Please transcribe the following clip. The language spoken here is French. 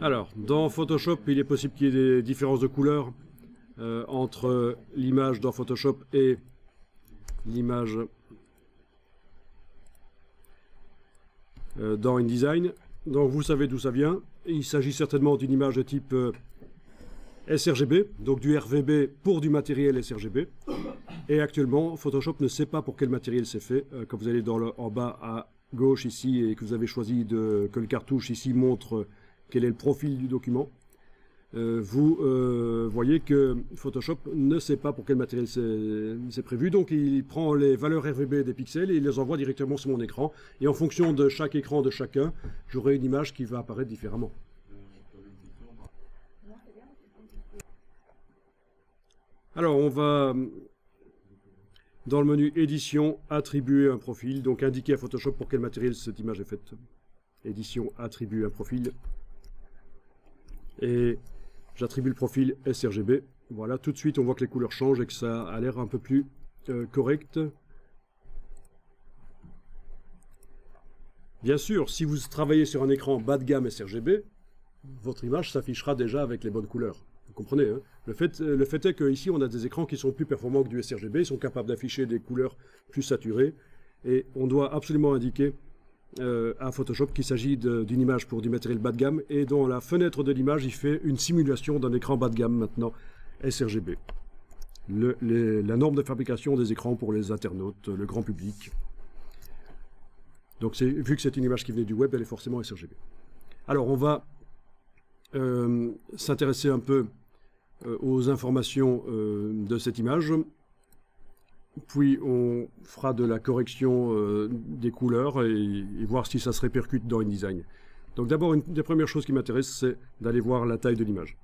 Alors, dans Photoshop, il est possible qu'il y ait des différences de couleurs entre l'image dans Photoshop et l'image dans InDesign. Donc vous savez d'où ça vient. Il s'agit certainement d'une image de type sRGB, donc du RVB pour du matériel sRGB. Et actuellement, Photoshop ne sait pas pour quel matériel c'est fait. Quand vous allez en bas à gauche ici et que vous avez choisi que le cartouche ici montre quel est le profil du document, vous voyez que Photoshop ne sait pas pour quel matériel c'est prévu. Donc il prend les valeurs RVB des pixels et il les envoie directement sur mon écran. Et en fonction de chaque écran de chacun, j'aurai une image qui va apparaître différemment. Alors on va dans le menu édition, attribuer un profil, donc indiquer à Photoshop pour quel matériel cette image est faite. Édition, attribuer un profil. Et j'attribue le profil sRGB. Voilà, tout de suite on voit que les couleurs changent et que ça a l'air un peu plus correct. Bien sûr, si vous travaillez sur un écran bas de gamme sRGB, votre image s'affichera déjà avec les bonnes couleurs. Vous comprenez, hein? Le fait est qu'ici, on a des écrans qui sont plus performants que du sRGB, ils sont capables d'afficher des couleurs plus saturées, et on doit absolument indiquer à Photoshop qu'il s'agit d'une image pour du matériel bas de gamme, et dans la fenêtre de l'image, il fait une simulation d'un écran bas de gamme maintenant, sRGB. La norme de fabrication des écrans pour les internautes, le grand public. Donc vu que c'est une image qui venait du web, elle est forcément sRGB. Alors on va s'intéresser un peu aux informations de cette image, puis on fera de la correction des couleurs et voir si ça se répercute dans InDesign. Donc d'abord, une des premières choses qui m'intéresse, c'est d'aller voir la taille de l'image.